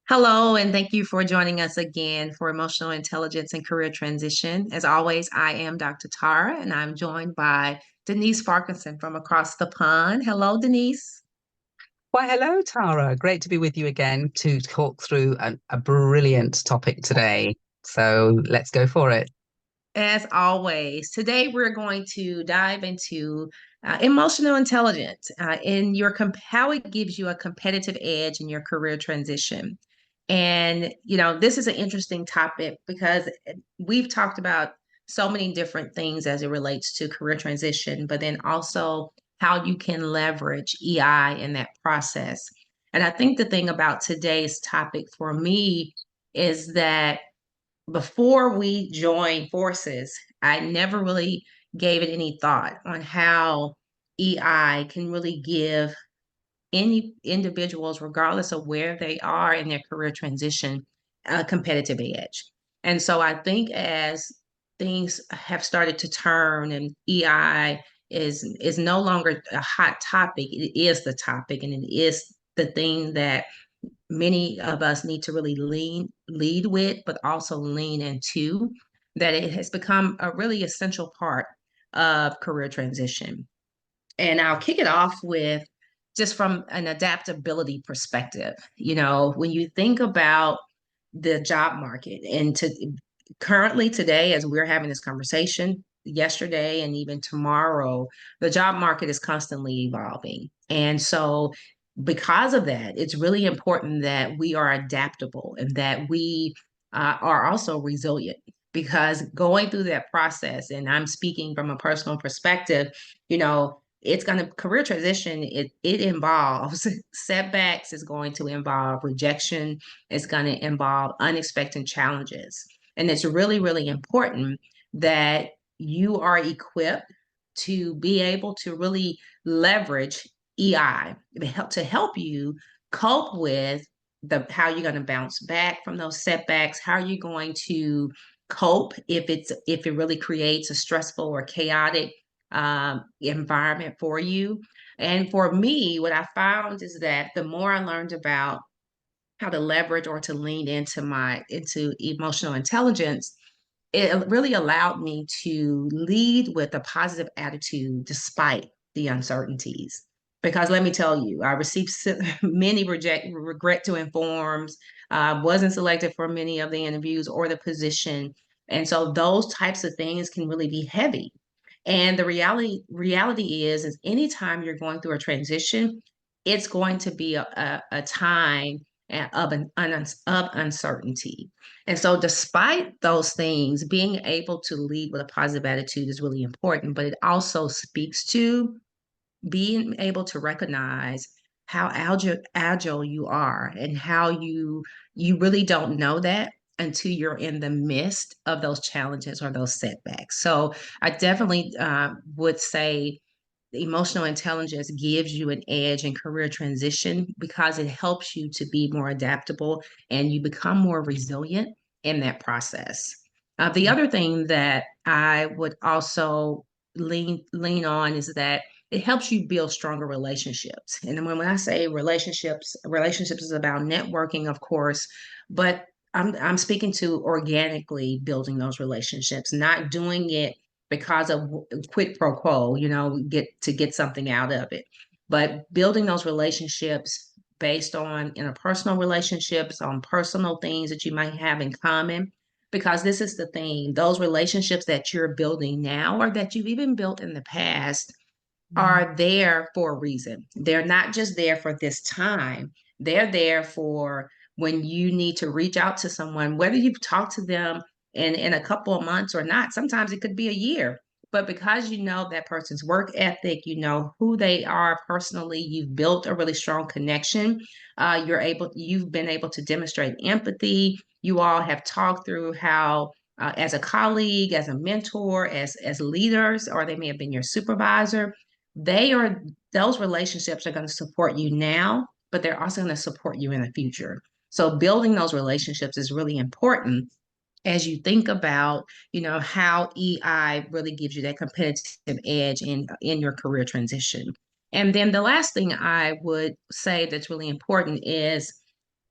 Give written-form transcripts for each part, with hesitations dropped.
Hello, and thank you for joining us again for Emotional Intelligence and Career Transition. As always, I am Dr. Tara, and I'm joined by Denise Parkinson from across the pond. Hello, Denise. Why, hello, Tara. Great to be with you again to talk through a brilliant topic today. So let's go for it. As always, today we're going to dive into emotional intelligence in how it gives you a competitive edge in your career transition. And, this is an interesting topic because we've talked about so many different things as it relates to career transition, but then also how you can leverage EI in that process. And I think the thing about today's topic for me is that before we joined forces, I never really gave it any thought on how EI can really give any individuals, regardless of where they are in their career transition, a competitive edge. And so I think as things have started to turn and EI is no longer a hot topic, it is the topic and it is the thing that many of us need to really lead with, but also lean into, that it has become a really essential part of career transition. And I'll kick it off with just from an adaptability perspective. When you think about the job market and currently today, as we're having this conversation, yesterday and even tomorrow, the job market is constantly evolving. And so because of that, it's really important that we are adaptable and that we are also resilient, because going through that process, and I'm speaking from a personal perspective, it's going to career transition. It involves setbacks. It's going to involve rejection. It's going to involve unexpected challenges. And it's really, really important that you are equipped to be able to really leverage EI to help you cope with how you're going to bounce back from those setbacks. How are you going to cope if it really creates a stressful or chaotic environment for you? And for me, what I found is that the more I learned about how to leverage or to lean into emotional intelligence, it really allowed me to lead with a positive attitude despite the uncertainties. Because let me tell you, I received many regret to informs, wasn't selected for many of the interviews or the position. And so those types of things can really be heavy. And the reality is anytime you're going through a transition, it's going to be a time of uncertainty. And so, despite those things, being able to lead with a positive attitude is really important, but it also speaks to being able to recognize how agile you are and how you really don't know that until you're in the midst of those challenges or those setbacks. So I definitely would say emotional intelligence gives you an edge in career transition because it helps you to be more adaptable and you become more resilient in that process. The other thing that I would also lean on is that it helps you build stronger relationships. And when I say relationships is about networking, of course, but I'm speaking to organically building those relationships, not doing it because of quid pro quo, get something out of it. But building those relationships based on interpersonal relationships, on personal things that you might have in common. Because this is the thing, those relationships that you're building now or that you've even built in the past are there for a reason. They're not just there for this time, they're there for when you need to reach out to someone, whether you've talked to them in a couple of months or not. Sometimes it could be a year. But because you know that person's work ethic, you know who they are personally, you've built a really strong connection. You've been able to demonstrate empathy. You all have talked through how, as a colleague, as a mentor, as leaders, or they may have been your supervisor, those relationships are going to support you now, but they're also going to support you in the future. So building those relationships is really important as you think about, how EI really gives you that competitive edge in your career transition. And then the last thing I would say that's really important is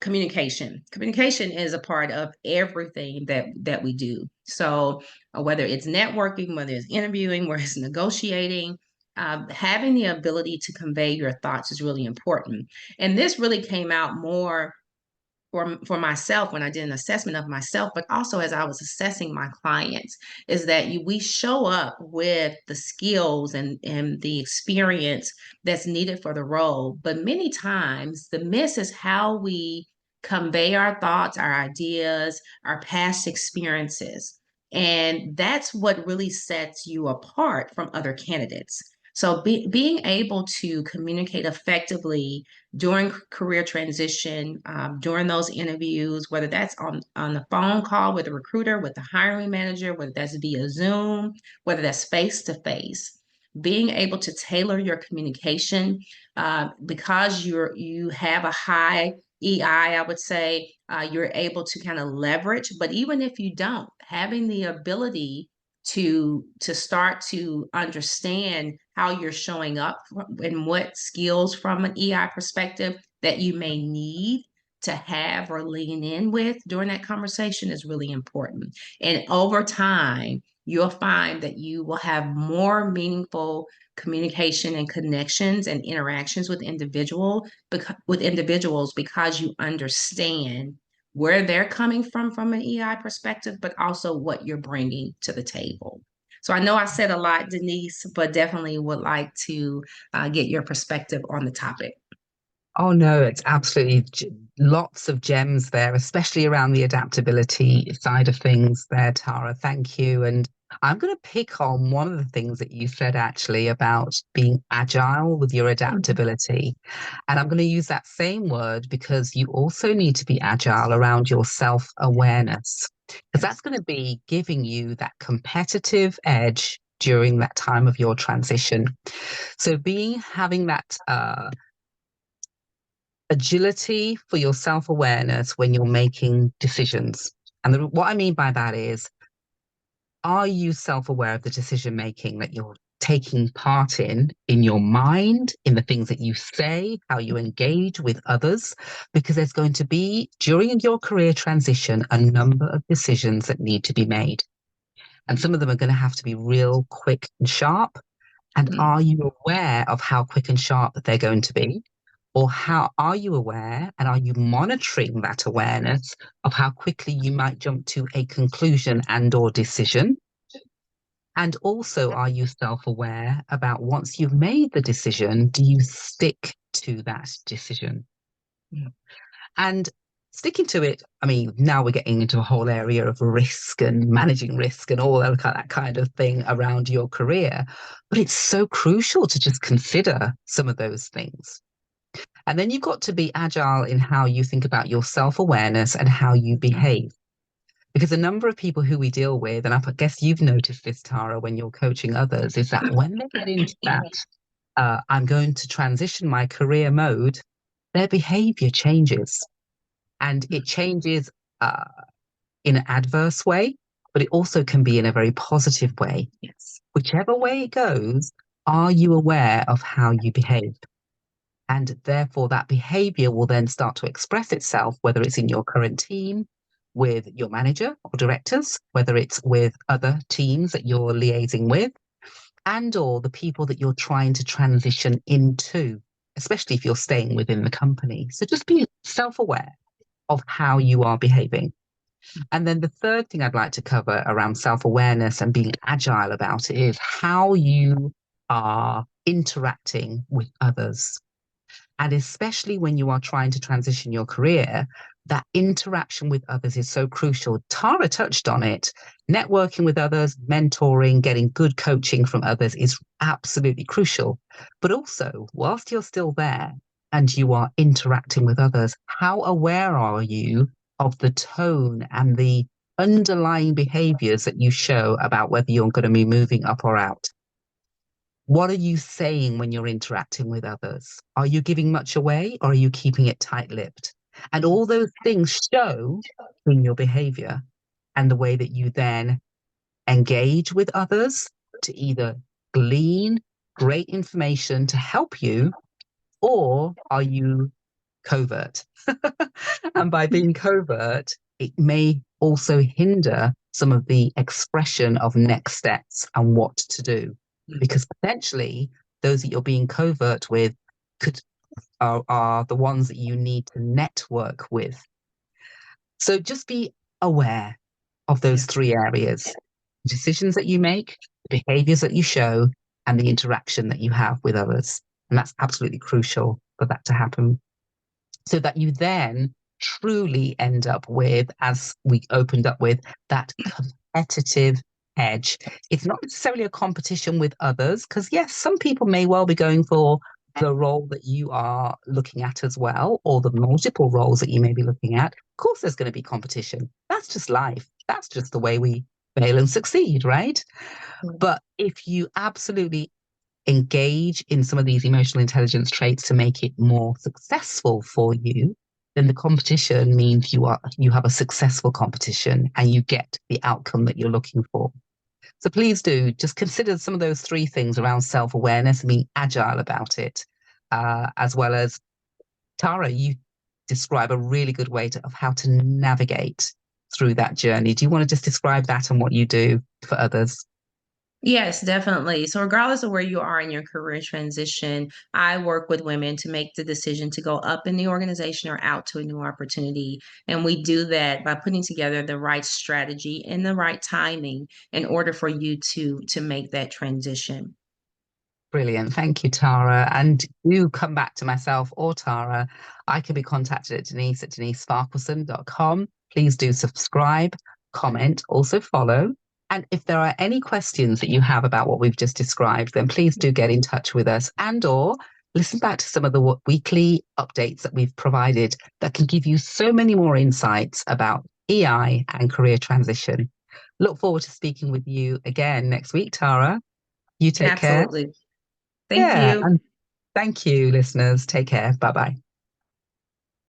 Communication is a part of everything that we do. So whether it's networking, whether it's interviewing, whether it's negotiating, having the ability to convey your thoughts is really important. And this really came out more for myself when I did an assessment of myself, but also as I was assessing my clients, is that we show up with the skills and the experience that's needed for the role. But many times the miss is how we convey our thoughts, our ideas, our past experiences. And that's what really sets you apart from other candidates. So being able to communicate effectively during career transition, during those interviews, whether that's on the phone call with a recruiter, with the hiring manager, whether that's via Zoom, whether that's face to face, being able to tailor your communication because you have a high EI, I would say you're able to kind of leverage. But even if you don't, having the ability to start to understand how you're showing up and what skills from an EI perspective that you may need to have or lean in with during that conversation is really important. And over time, you'll find that you will have more meaningful communication and connections and interactions with individuals because you understand where they're coming from an EI perspective, but also what you're bringing to the table. So I know I said a lot, Denise, but definitely would like to get your perspective on the topic. Oh no, it's absolutely lots of gems there, especially around the adaptability side of things there, Tara. Thank you. And I'm going to pick on one of the things that you said actually about being agile with your adaptability. And I'm going to use that same word because you also need to be agile around your self-awareness, because that's going to be giving you that competitive edge during that time of your transition. So having that agility for your self awareness when you're making decisions. And what I mean by that is, are you self aware of the decision making that you're taking part in your mind, in the things that you say, how you engage with others? Because there's going to be, during your career transition, a number of decisions that need to be made. And some of them are going to have to be real quick and sharp. And are you aware of how quick and sharp they're going to be? Or how are you aware and are you monitoring that awareness of how quickly you might jump to a conclusion and or decision? And also, are you self-aware about once you've made the decision, do you stick to that decision? And sticking to it, I mean, now we're getting into a whole area of risk and managing risk and all that kind of thing around your career. But it's so crucial to just consider some of those things. And then you've got to be agile in how you think about your self-awareness and how you behave. Because a number of people who we deal with, and I guess you've noticed this, Tara, when you're coaching others, is that when they get into that, I'm going to transition my career mode, their behavior changes. And it changes in an adverse way, but it also can be in a very positive way. Yes. Whichever way it goes, are you aware of how you behave? And therefore, that behavior will then start to express itself, whether it's in your current team, with your manager or directors, whether it's with other teams that you're liaising with, and or the people that you're trying to transition into, especially if you're staying within the company. So just be self-aware of how you are behaving. And then the third thing I'd like to cover around self-awareness and being agile about it is how you are interacting with others. And especially when you are trying to transition your career, that interaction with others is so crucial. Tara touched on it. Networking with others, mentoring, getting good coaching from others is absolutely crucial. But also, whilst you're still there and you are interacting with others, how aware are you of the tone and the underlying behaviors that you show about whether you're going to be moving up or out? What are you saying when you're interacting with others? Are you giving much away or are you keeping it tight-lipped? And all those things show in your behavior and the way that you then engage with others to either glean great information to help you, or are you covert. And by being covert, it may also hinder some of the expression of next steps and what to do. Because potentially those that you're being covert with could are the ones that you need to network with. So just be aware of those Yeah. three areas: decisions that you make, the behaviors that you show, and the interaction that you have with others. And that's absolutely crucial for that to happen, so that you then truly end up with, as we opened up with, that competitive edge. It's not necessarily a competition with others, because yes, some people may well be going for the role that you are looking at as well, or the multiple roles that you may be looking at. Of course, there's going to be competition. That's just life. That's just the way we fail and succeed, right? But if you absolutely engage in some of these emotional intelligence traits to make it more successful for you, then the competition means you have a successful competition and you get the outcome that you're looking for. So please do just consider some of those three things around self-awareness and being agile about it, as well as Tara, you describe a really good way of how to navigate through that journey. Do you want to just describe that and what you do for others? Yes, definitely. So, regardless of where you are in your career transition, I work with women to make the decision to go up in the organization or out to a new opportunity. And we do that by putting together the right strategy and the right timing in order for you to make that transition. Brilliant. Thank you, Tara. And do come back to myself or Tara. I can be contacted at Denise at denisesparkelson.com. Please do subscribe, comment, also follow. And if there are any questions that you have about what we've just described, then please do get in touch with us and or listen back to some of the weekly updates that we've provided that can give you so many more insights about EI and career transition. Look forward to speaking with you again next week, Tara. You take care. Absolutely. Thank Yeah. you. And thank you, listeners. Take care. Bye bye.